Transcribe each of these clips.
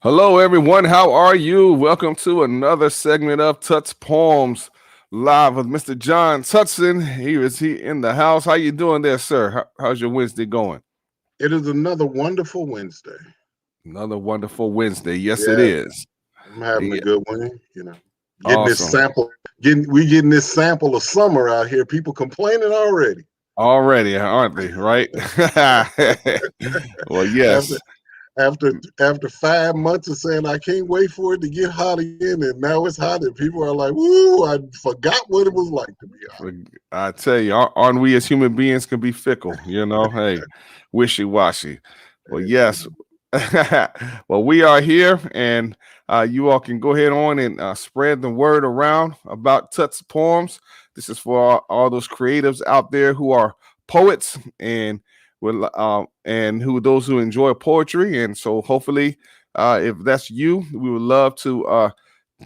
Hello, everyone. How are you? Welcome to another segment of Tuts Poems, live with Mr. John Tutson. He in the house. How you doing there, sir? How's your Wednesday going? It is another wonderful Wednesday. Another wonderful Wednesday. Yes, it Yeah, is. I'm having a Yeah, good one. Getting this awesome. sample, getting this sample of summer out here. People complaining already. Already, aren't they? Right? Well, After yes. after 5 months of saying I can't wait for it to get hot again, and now it's hot, and people are like, "Woo! I forgot what it was like to be hot." I tell you, aren't we as human beings can be fickle? Hey, wishy washy. Well, yes. Well, we are here, and you all can go ahead on and spread the word around about Tuts Poems. This is for all those creatives out there who are poets and who those who enjoy poetry. And so, hopefully, if that's you, we would love to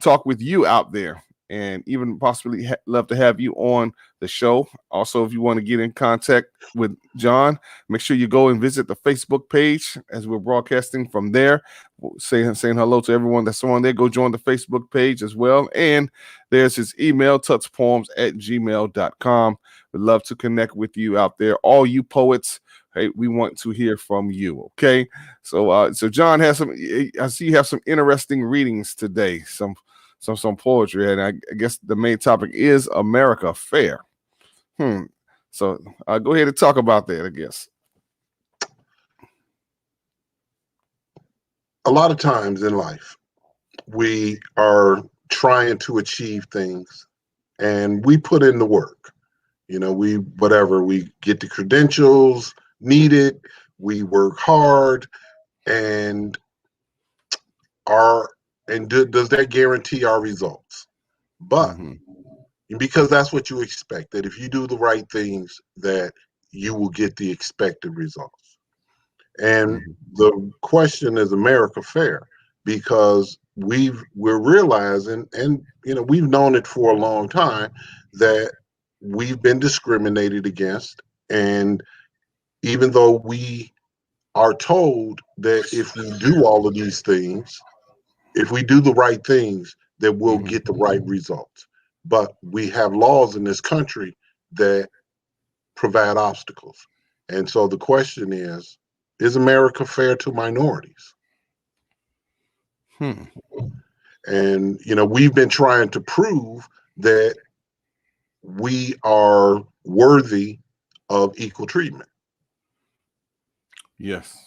talk with you out there and even possibly love to have you on the show. Also, if you want to get in contact with John, make sure you go and visit the Facebook page as we're broadcasting from there. Saying hello to everyone that's on there. Go join the Facebook page as well. And there's his email, tutspoems@gmail.com. We'd love to connect with you out there. All you poets, hey, we want to hear from you. Okay. So John has some. I see you have some interesting readings today. Some poetry, and I guess the main topic is America Fair. Hmm. So go ahead and talk about that. I guess. A lot of times in life, we are trying to achieve things, and we put in the work. We get the credentials needed. We work hard, and our does that guarantee our results? But Mm-hmm. because that's what you expect, that if you do the right things, that you will get the expected results. And Mm-hmm. the question is America fair? Because we're realizing, and we've known it for a long time, that we've been discriminated against. And even though we are told that if we do all of these things, if we do the right things, that we'll Mm-hmm. get the right results. But we have laws in this country that provide obstacles. And so the question is America fair to minorities? Hmm. And, we've been trying to prove that we are worthy of equal treatment. Yes,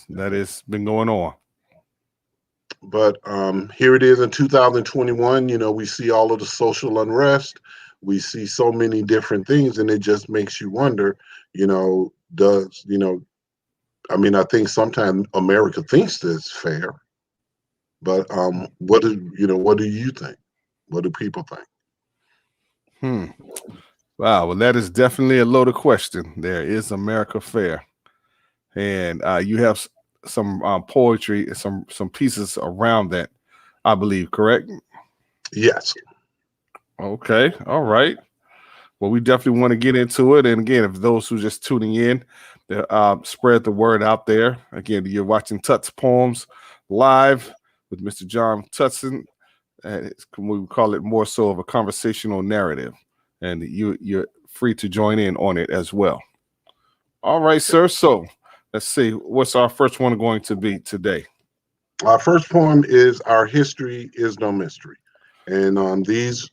that has been going on. But here it is in 2021. We see all of the social unrest. We see so many different things, and it just makes you wonder, does, I think sometimes America thinks that it's fair, but what do you think? What do people think? Hmm. Wow. Well, that is definitely a loaded question. There is America Fair, and you have some poetry, some pieces around that, I believe. Correct? Yes. Okay. All right. Well, we definitely want to get into it. And again, if those who just tuning in, spread the word out there. Again, you're watching Tuts Poems live with Mr. John Tutson. We would call it more so of a conversational narrative, and you're free to join in on it as well. All right, sir. So let's see. What's our first one going to be today? Our first poem is Our History is No Mystery. And these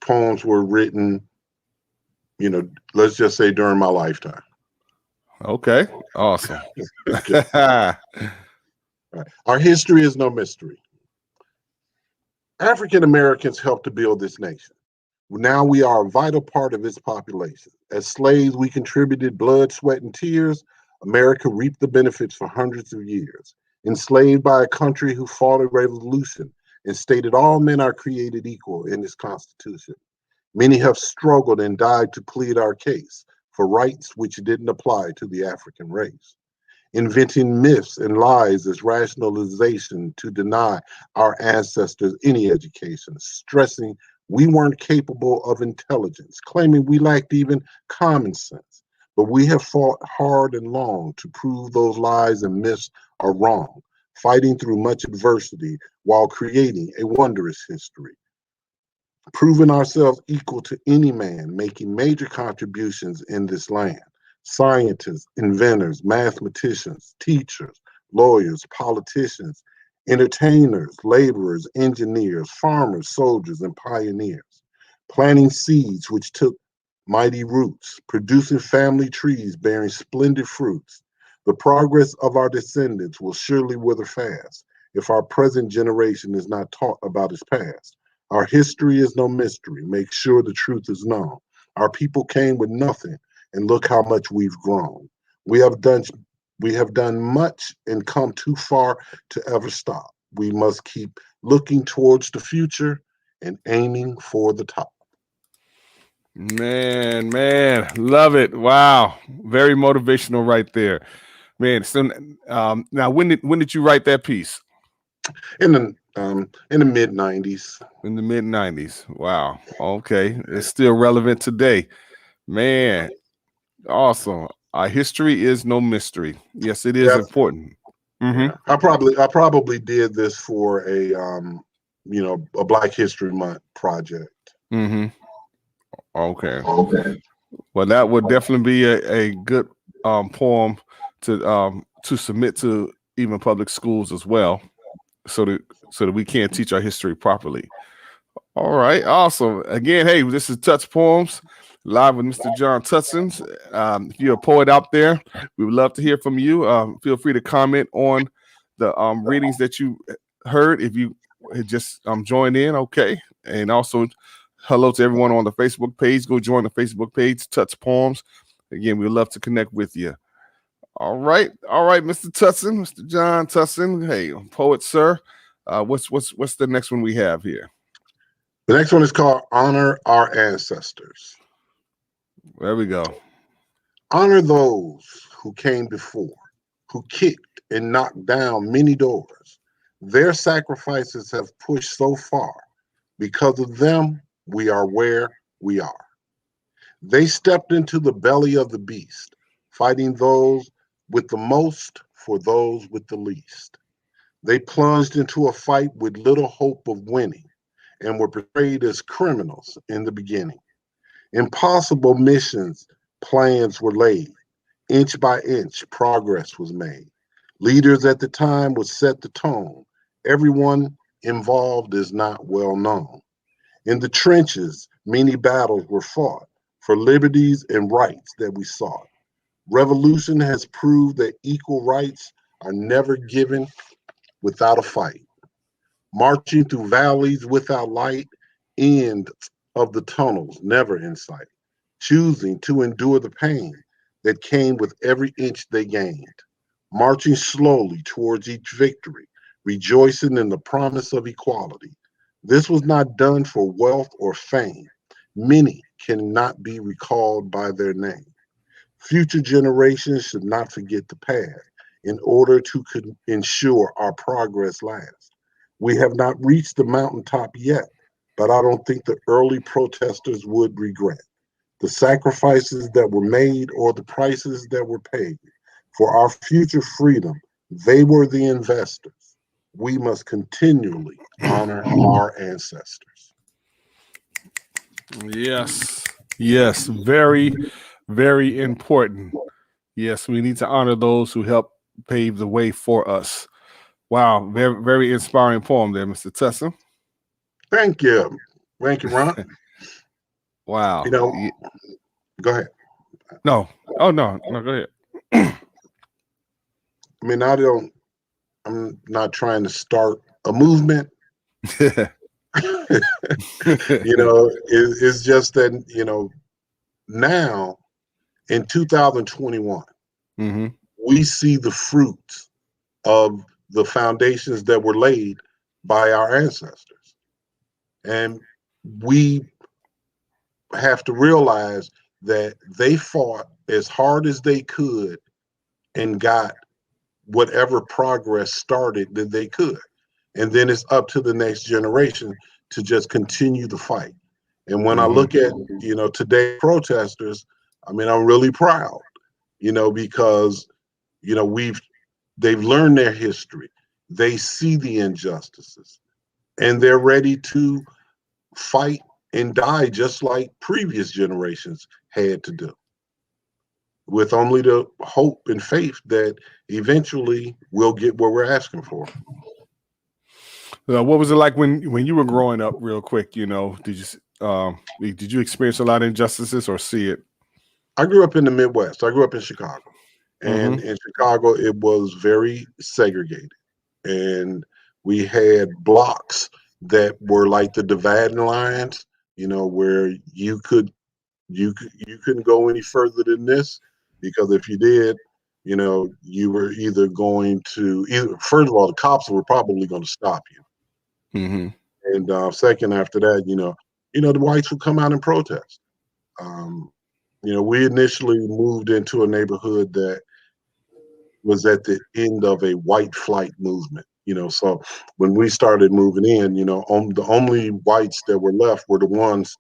poems were written, let's just say during my lifetime. Okay. Awesome. Okay. Right. Our history is no mystery. African Americans helped to build this nation. Now we are a vital part of its population. As slaves, we contributed blood, sweat, and tears. America reaped the benefits for hundreds of years. Enslaved by a country who fought a revolution and stated all men are created equal in its constitution. Many have struggled and died to plead our case for rights which didn't apply to the African race. Inventing myths and lies as rationalization to deny our ancestors any education, stressing we weren't capable of intelligence, claiming we lacked even common sense. But we have fought hard and long to prove those lies and myths are wrong. fighting through much adversity while creating a wondrous history, proving ourselves equal to any man, making major contributions in this land. Scientists, inventors, mathematicians, teachers, lawyers, politicians, entertainers, laborers, engineers, farmers, soldiers, and pioneers, planting seeds which took mighty roots, producing family trees bearing splendid fruits. The progress of our descendants will surely wither fast if our present generation is not taught about its past. Our history is no mystery. Make sure the truth is known. Our people came with nothing, and look how much we've grown. We have done much and come too far to ever stop. We must keep looking towards the future and aiming for the top. Man, love it. Wow, very motivational right there, man. So, now when did you write that piece? In the mid '90s. In the mid '90s. Wow. Okay, it's still relevant today, man. Awesome. Our history is no mystery. Yes, it is Yeah, important. yeah. I probably did this for a Black History Month project. Mm-hmm. Okay. Okay. Well, that would definitely be a good poem to submit to even public schools as well, so that we can teach our history properly. All right, awesome. Again, hey, this is Tuts Poems live with Mr. John Tutson. If you're a poet out there, we would love to hear from you. Feel free to comment on the readings that you heard. If you had just joined in, okay, and also hello to everyone on the Facebook page. Go join the Facebook page, Tuts Poems. Again, we'd love to connect with you. All right, Mr. Tutson, Mr. John Tutson. Hey, poet, sir. What's the next one we have here? The next one is called Honor Our Ancestors. There we go. Honor those who came before, who kicked and knocked down many doors. Their sacrifices have pushed so far. Because of them, we are where we are. They stepped into the belly of the beast, fighting those with the most for those with the least. They plunged into a fight with little hope of winning and were portrayed as criminals in the beginning. Impossible missions, plans were laid. Inch by inch, progress was made. Leaders at the time would set the tone. Everyone involved is not well known. In the trenches, many battles were fought for liberties and rights that we sought. Revolution has proved that equal rights are never given without a fight. Marching through valleys without light, end of the tunnels never in sight. Choosing to endure the pain that came with every inch they gained. Marching slowly towards each victory, rejoicing in the promise of equality. This was not done for wealth or fame. Many cannot be recalled by their name. Future generations should not forget the past in order to ensure our progress lasts. We have not reached the mountaintop yet, but I don't think the early protesters would regret the sacrifices that were made or the prices that were paid. For our future freedom, they were the investors. We must continually honor our ancestors. Yes, very, very important. Yes, we need to honor those who helped pave the way for us. Wow, very, very inspiring poem there, Mr. Tutson. Thank you. Thank you, Ron. Wow. Go ahead. No. Oh, no, go ahead. I mean, I'm not trying to start a movement. It's just that, now in 2021, mm-hmm. we see the fruits of the foundations that were laid by our ancestors. And we have to realize that they fought as hard as they could and got whatever progress started that they could. And then it's up to the next generation to just continue the fight. And when I look at, today's protesters, I mean, I'm really proud, because, they've learned their history. They see the injustices and they're ready to fight and die just like previous generations had to do, with only the hope and faith that eventually we'll get what we're asking for. What was it like when you were growing up? Real quick, did you experience a lot of injustices or see it? I grew up in the Midwest. I grew up in Chicago. And Mm-hmm. in Chicago, it was very segregated. And we had blocks that were like the dividing lines, where you couldn't go any further than this, because if you did, you were either going to first of all, the cops were probably going to stop you. Mm-hmm. And second, after that, the whites would come out and protest. Um, we initially moved into a neighborhood that was at the end of a white flight movement. So when we started moving in, the only whites that were left were the ones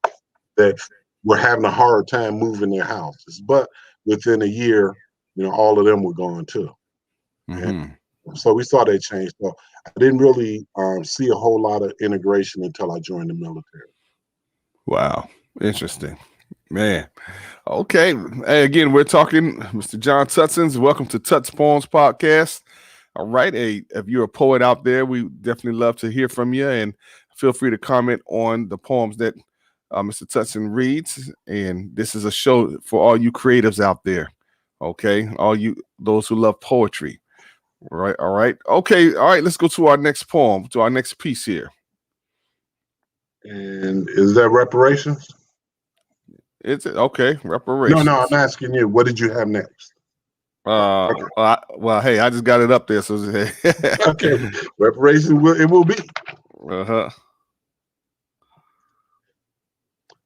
that were having a hard time moving their houses. But within a year, all of them were gone too. And Mm-hmm. so we saw that change. So I didn't really see a whole lot of integration until I joined the military. Wow, interesting, man. Okay, hey, again, we're talking Mr. John Tutsons. Welcome to Tuts Poems podcast. All right, hey, if you're a poet out there, we definitely love to hear from you, and feel free to comment on the poems that Mr. Tutson reads. And this is a show for all you creatives out there. Okay, those who love poetry. All right. Okay, all right. Let's go to our next poem, to our next piece here. And is that reparations? Is it okay? No, Reparations. I'm asking you. What did you have next? Well, hey, I just got it up there, so Okay, reparations it will be. Uh-huh.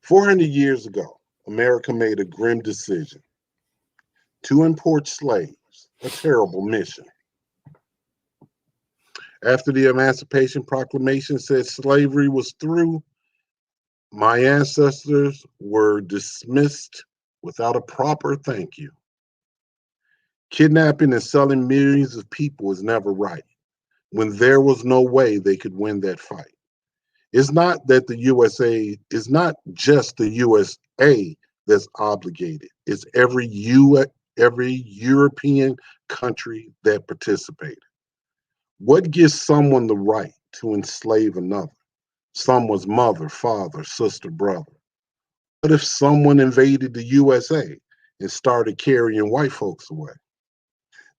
400 years ago, America made a grim decision to import slaves, a terrible mission. After the Emancipation Proclamation said slavery was through, my ancestors were dismissed without a proper thank you. Kidnapping and selling millions of people is never right, when there was no way they could win that fight. It's not that the USA is not just the USA that's obligated. It's every European country that participated. What gives someone the right to enslave another? Someone's mother, father, sister, brother. What if someone invaded the USA and started carrying white folks away,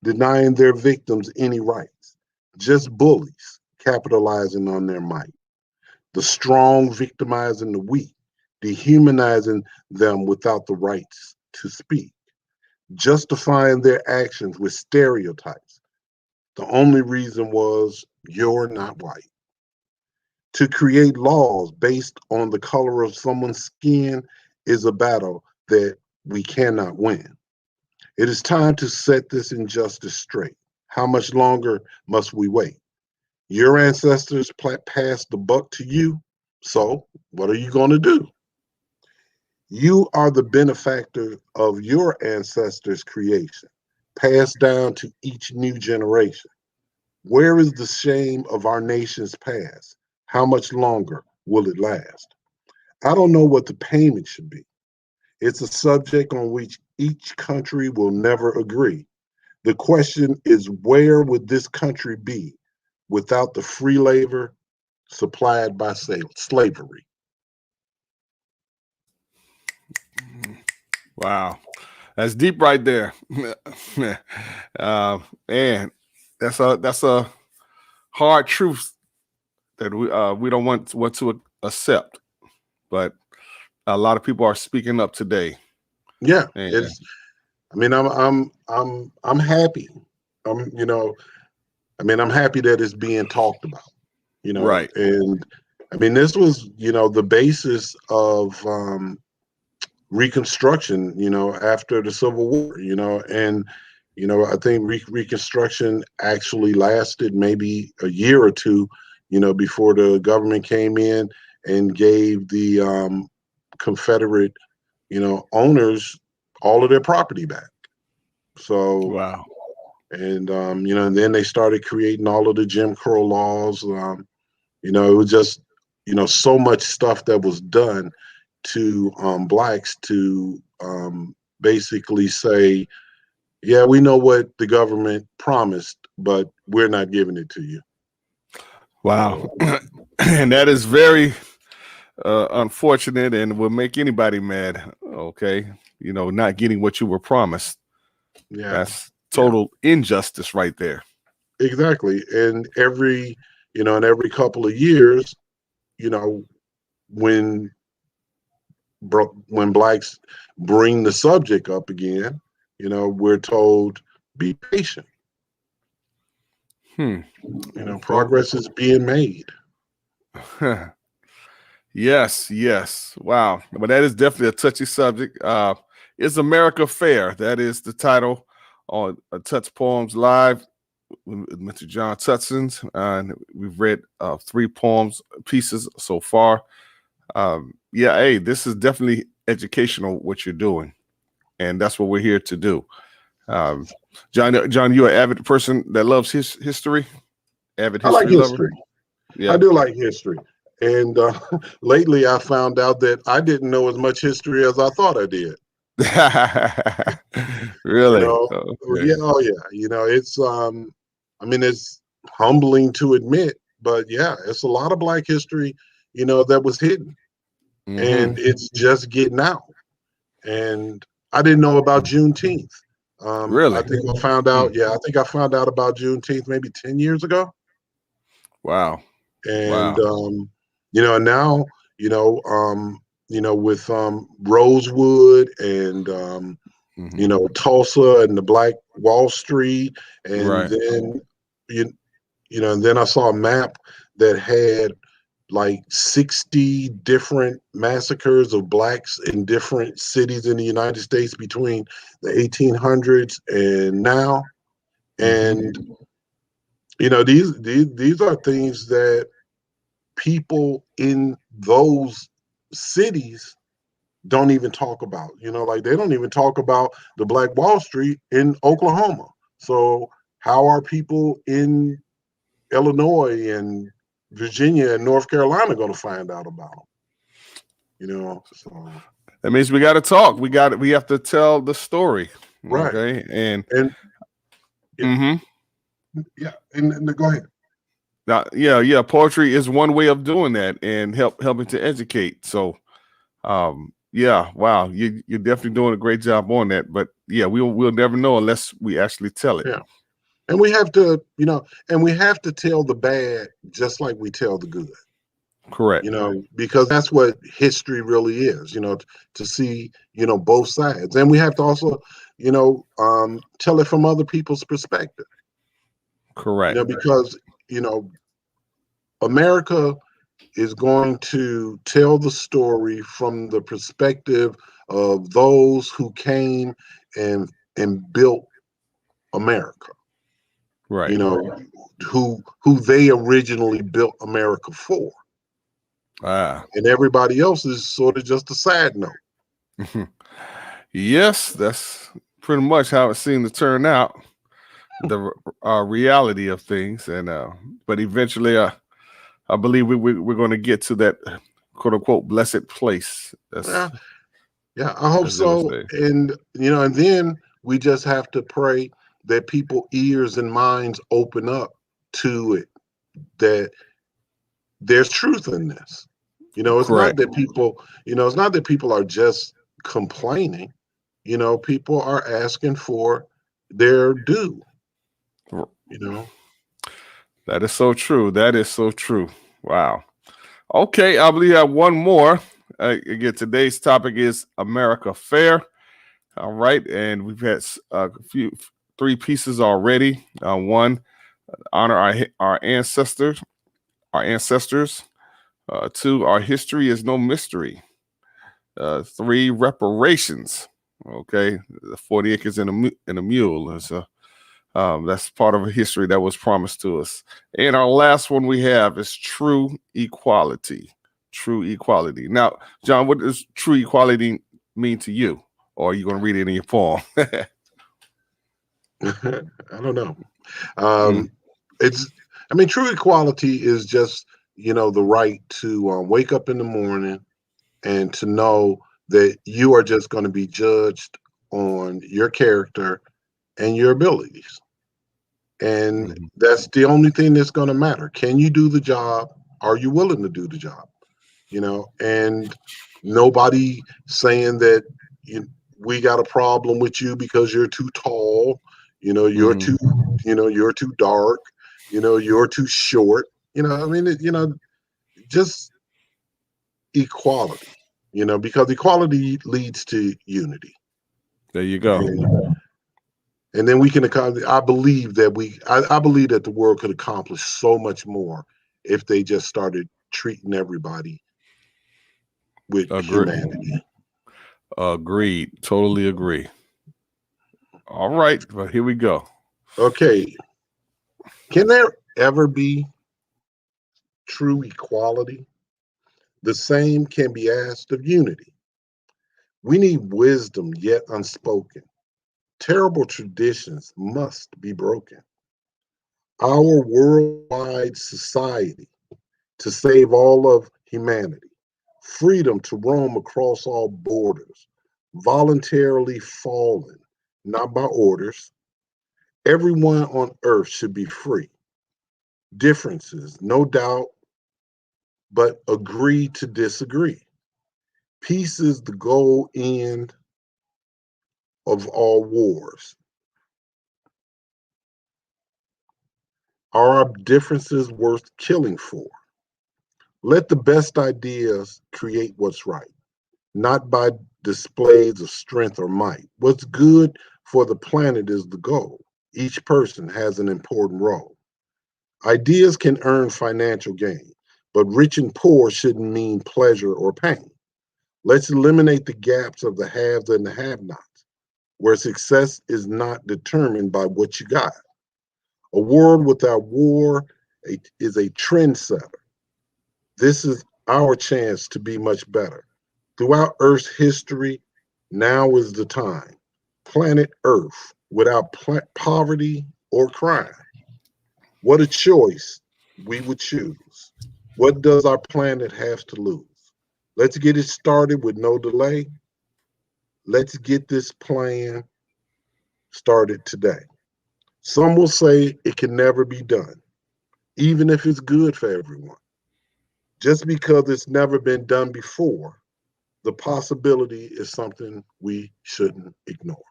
denying their victims any rights? Just bullies capitalizing on their might. The strong victimizing the weak, dehumanizing them without the rights to speak, justifying their actions with stereotypes. The only reason was you're not white. To create laws based on the color of someone's skin is a battle that we cannot win. It is time to set this injustice straight. How much longer must we wait? Your ancestors passed the buck to you, so what are you going to do? You are the benefactor of your ancestors' creation, passed down to each new generation. Where is the shame of our nation's past? How much longer will it last? I don't know what the payment should be. It's a subject on which each country will never agree. The question is, where would this country be without the free labor supplied by slavery? Wow, that's deep right there. And that's a hard truth that we don't want to accept, but a lot of people are speaking up today. Yeah, And it's. I mean, I'm happy. I'm happy that it's being talked about. right. And I mean, this was the basis of Reconstruction. After the Civil War. And I think Reconstruction actually lasted maybe a year or two. Before the government came in and gave the Confederate owners all of their property back. So, Wow. And and then they started creating all of the Jim Crow laws. It was just so much stuff that was done to blacks to basically say, yeah, we know what the government promised, but we're not giving it to you. Wow. And that is very unfortunate and will make anybody mad. Okay. Not getting what you were promised. Yeah. That's total injustice right there. Exactly. And every couple of years, when when blacks bring the subject up again, we're told be patient. Progress is being made. Yes, yes. Wow. But that is definitely a touchy subject. Is America Fair? That is the title on Tuts Poems Live with Mr. John Tutson's. And we've read 3 pieces so far. Hey, this is definitely educational what you're doing. And that's what we're here to do. John, you're an avid person that loves history? Avid history I like history. lover? Yeah. I do like history. And lately I found out that I didn't know as much history as I thought I did. Really? Okay. Yeah, oh yeah. It's it's humbling to admit, but yeah, it's a lot of Black history, that was hidden. And it's just getting out. And I didn't know about Juneteenth. Really? I think I found out, I think I found out about Juneteenth maybe 10 years ago. Wow. And wow. and now, with Rosewood and Tulsa and the Black Wall Street, and Right. then and then I saw a map that had like 60 different massacres of blacks in different cities in the United States between the 1800s and now. And these are things that people in those cities don't even talk about. Like they don't even talk about the Black Wall Street in Oklahoma. So how are people in Illinois and Virginia and North Carolina going to find out about them? So that means we got to talk. We have to tell the story. Right. Okay. And yeah, and go ahead. Yeah. Poetry is one way of doing that and helping to educate. So, yeah, wow, you're definitely doing a great job on that. But yeah, we'll never know unless we actually tell it. Yeah, and we have to, tell the bad just like we tell the good. Correct. Because that's what history really is. To see, both sides, and we have to also, tell it from other people's perspective. Correct. Because America is going to tell the story from the perspective of those who came and built America. Right. Who they originally built America for. And everybody else is sort of just a side note. Yes, that's pretty much how it seemed to turn out. The reality of things, and but eventually, I believe we're going to get to that quote unquote blessed place. Yeah, I hope so. And and then we just have to pray that people's ears and minds open up to it, that there's truth in this. It's not that people are just complaining. People are asking for their due. That is so true. That is so true. Wow. Okay, I believe I have one more. Again, today's topic is America Fair. All right, and we've had a 3 pieces already. One, honor our ancestors. 2, our history is no mystery. 3, reparations. Okay, the 40 acres and a mule. That's part of a history that was promised to us. And our last one we have is true equality. True equality. Now, John, what does true equality mean to you? Or are you going to read it in your poem? I don't know. Mm, It's, I mean, true equality is just, the right to wake up in the morning and to know that you are just going to be judged on your character and your abilities. And mhm, that's the only thing that's going to matter. Can you do the job? Are you willing to do the job? And nobody saying that you, we got a problem with you because you're too tall, you're mhm. too, you're too dark, you're too short. I mean, just equality, because equality leads to unity. There you go. And then we can accomplish. I believe that the world could accomplish so much more if they just started treating everybody with Agree. humanity. Agreed. Totally agree. All right. Well, here we go. Okay, can there ever be true equality? The same can be asked of unity. We need wisdom yet unspoken. Terrible traditions must be broken. Our worldwide society to save all of humanity, freedom to roam across all borders, voluntarily fallen, not by orders. Everyone on earth should be free. Differences, no doubt, but agree to disagree. Peace is the goal end of all wars. Are our differences worth killing for? Let the best ideas create what's right, not by displays of strength or might. What's good for the planet is the goal. Each person has an important role. Ideas can earn financial gain, but rich and poor shouldn't mean pleasure or pain. Let's eliminate the gaps of the haves and the have nots, where success is not determined by what you got. A world without war is a trendsetter. This is our chance to be much better. Throughout Earth's history, now is the time. Planet Earth without poverty or crime. What a choice we would choose. What does our planet have to lose? Let's get it started with no delay. Let's get this plan started today. Some will say it can never be done, even if it's good for everyone. Just because it's never been done before, the possibility is something we shouldn't ignore.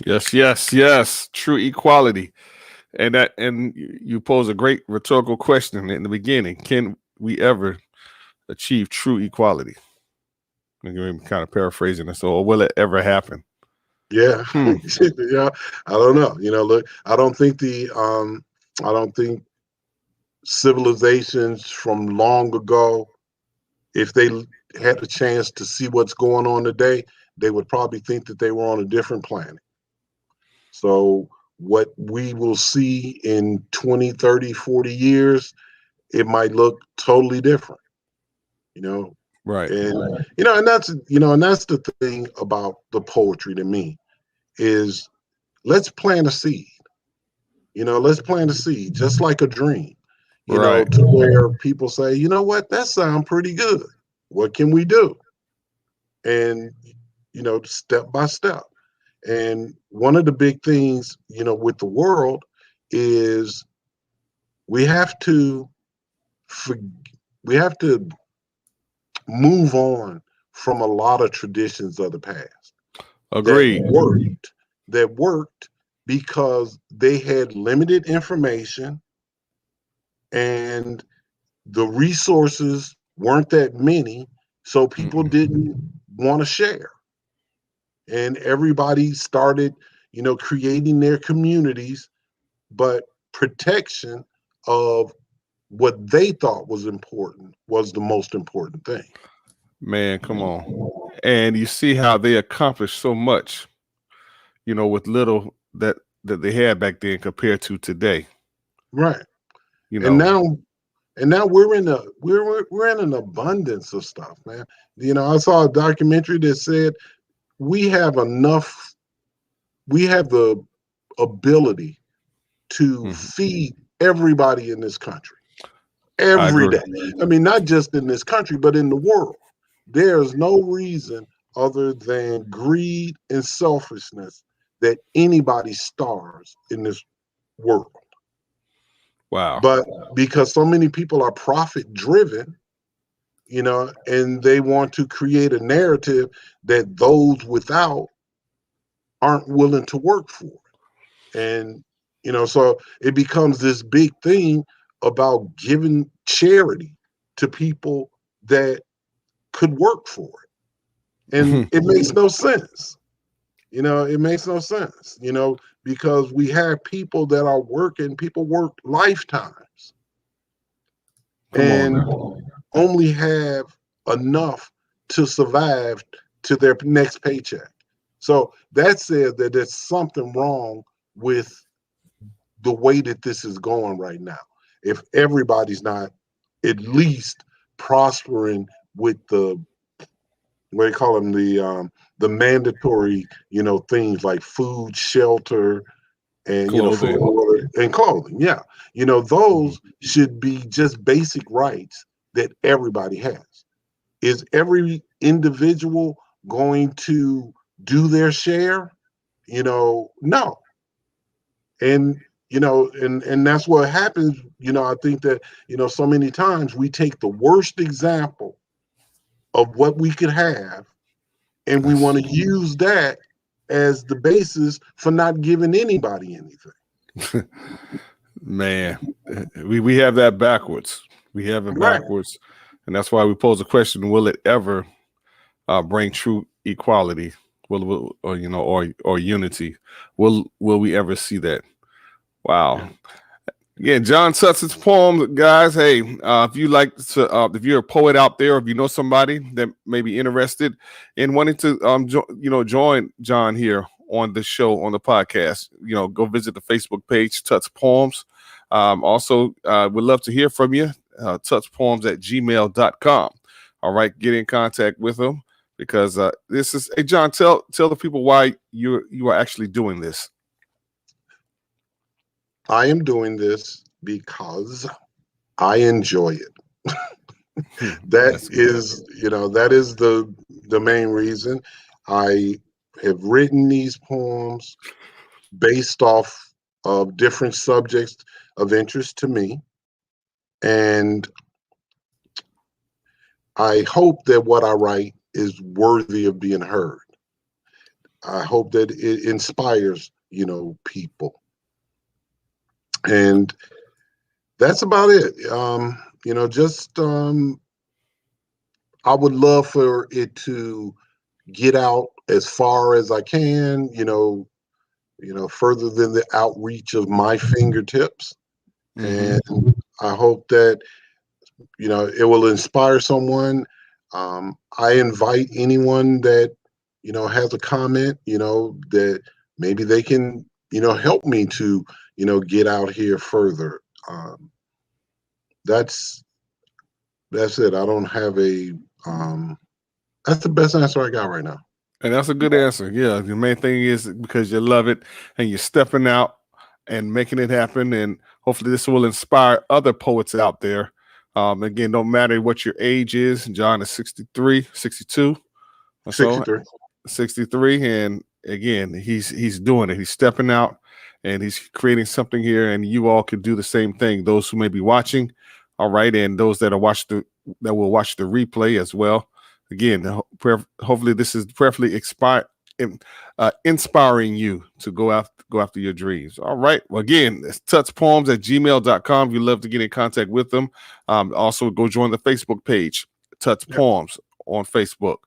Yes, yes, yes. True equality. And you pose a great rhetorical question in the beginning. Can we ever achieve true equality? I'm kind of paraphrasing this. Or will it ever happen? Yeah, Hmm. yeah. I don't know. Look, I don't think civilizations from long ago, if they had a chance to see what's going on today, they would probably think that they were on a different planet. So what we will see in 20, 30, 40 years, it might look totally different, you know. Right. And that's the thing about the poetry to me is let's plant a seed. Let's plant a seed, just like a dream, Right. to where people say, you know what, that sounds pretty good. What can we do? And, step by step. And one of the big things, with the world is we have to for, we have to move on from a lot of traditions of the past that Agreed. worked because they had limited information and the resources weren't that many, so people Mm-mm. didn't want to share. And everybody started, creating their communities, but protection of what they thought was important was the most important thing. Man, come on. And you see how they accomplished so much, with little that they had back then compared to today. Right. You And know. now we're in an abundance of stuff, man. I saw a documentary that said we have enough we have the ability to Mhm. feed everybody in this country I every agree. day. I mean, not just in this country, but in the world. There's no reason other than greed and selfishness that anybody starves in this world. Wow. But because so many people are profit driven, and they want to create a narrative that those without aren't willing to work for it. And, so it becomes this big thing about giving charity to people that could work for it. And it makes no sense. It makes no sense, because we have people that are working, people work lifetimes Come on and now. only have enough to survive to their next paycheck. So that says that there's something wrong with the way that this is going right now. If everybody's not at least prospering with the, what do you call them, the mandatory, things like food, shelter, and food, Clothing. water, and clothing. Yeah, those should be just basic rights that everybody has. Is every individual going to do their share? No. And and that's what happens. I think that so many times we take the worst example of what we could have, and we want That's to use that as the basis for not giving anybody anything. man. We have that backwards. We have it Right. backwards, and that's why we pose a question: will it ever bring true equality? Or unity? Will we ever see that? Wow. Yeah, John Tutson's poem, guys. Hey, if you like to, if you're a poet out there, or if you know somebody that may be interested in wanting to, join John here on the show, on the podcast, go visit the Facebook page, Tuts Poems. Also, we'd love to hear from you. tutspoems@gmail.com. All right, get in contact with them because this is. Hey, John, tell the people why you are actually doing this. I am doing this because I enjoy it. That That's good. is, that is the main reason. I have written these poems based off of different subjects of interest to me. And I hope that what I write is worthy of being heard. I hope that it inspires, people. And that's about it. Just I would love for it to get out as far as I can, further than the outreach of my fingertips. Mm-hmm. And I hope that, it will inspire someone. I invite anyone that, has a comment, that maybe they can, help me to, get out here further. That's it. I don't have that's the best answer I got right now. And that's a good answer. Yeah. The main thing is because you love it and you're stepping out and making it happen. And hopefully this will inspire other poets out there. Again, don't matter what your age is. John is 63, 62 or so, 63. 63. And again, he's doing it. He's stepping out and he's creating something here. And you all can do the same thing. Those who may be watching, all right, and those that will watch the replay as well. Again, hopefully this is prayerfully inspiring you to go after your dreams. All right. Well, again, it's tutspoems@gmail.com. If you'd love to get in contact with them. Also, go join the Facebook page, Tuts Yep. Poems on Facebook.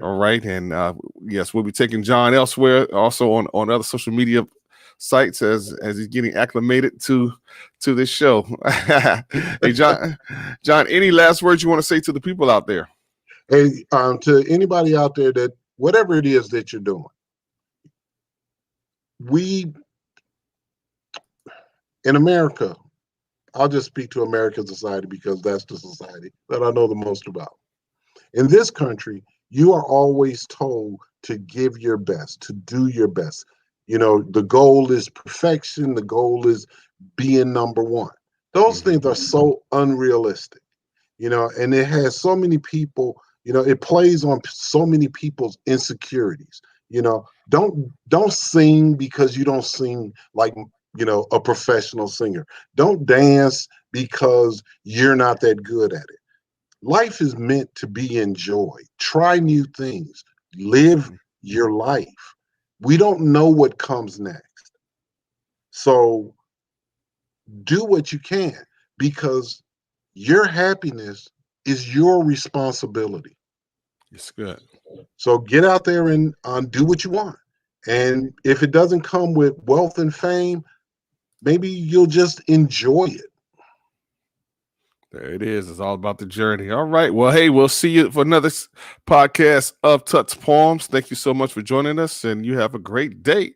All right. And yes, we'll be taking John elsewhere, also on other social media sites as he's getting acclimated to this show. Hey, John, any last words you want to say to the people out there? Hey, to anybody out there that whatever it is that you're doing, we in America, I'll just speak to American society because that's the society that I know the most about. In this country, you are always told to give your best, to do your best. The goal is perfection. The goal is being number one. Those things are so unrealistic, and it has so many people, it plays on so many people's insecurities. Don't sing because you don't sing like, a professional singer. Don't dance because you're not that good at it. Life is meant to be enjoyed. Try new things. Live your life. We don't know what comes next. So do what you can, because your happiness is your responsibility. It's good. So get out there and do what you want. And if it doesn't come with wealth and fame, maybe you'll just enjoy it. There it is. It's all about the journey. All right. Well, hey, we'll see you for another podcast of Tuts Poems. Thank you so much for joining us, and you have a great day.